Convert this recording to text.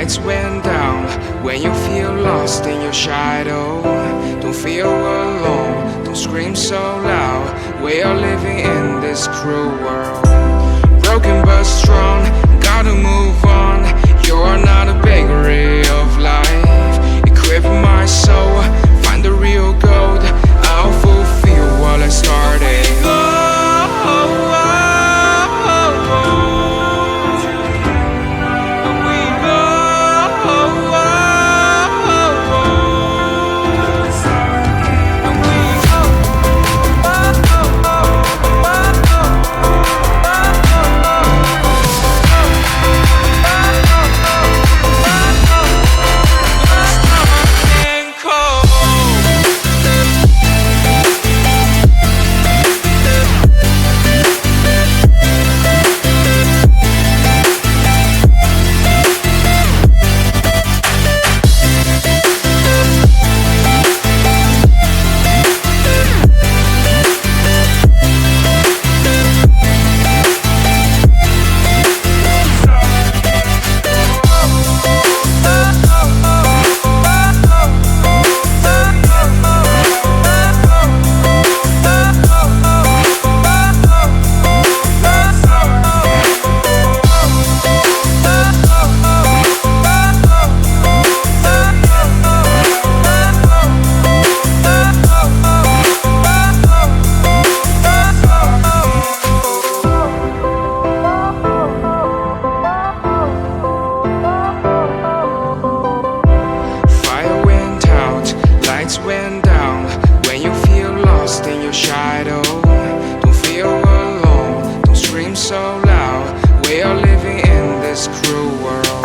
lights went down. When you feel lost in your shadow, don't feel alone, don't scream so loud. We are living in this cruel world, broken but strong, gotta move on. You're not a bakery of life, equip my soul, find the real gold. I'll fulfill what I started. Went down. When you feel lost in your shadow, don't feel alone, don't scream so loud. We are living in this cruel world.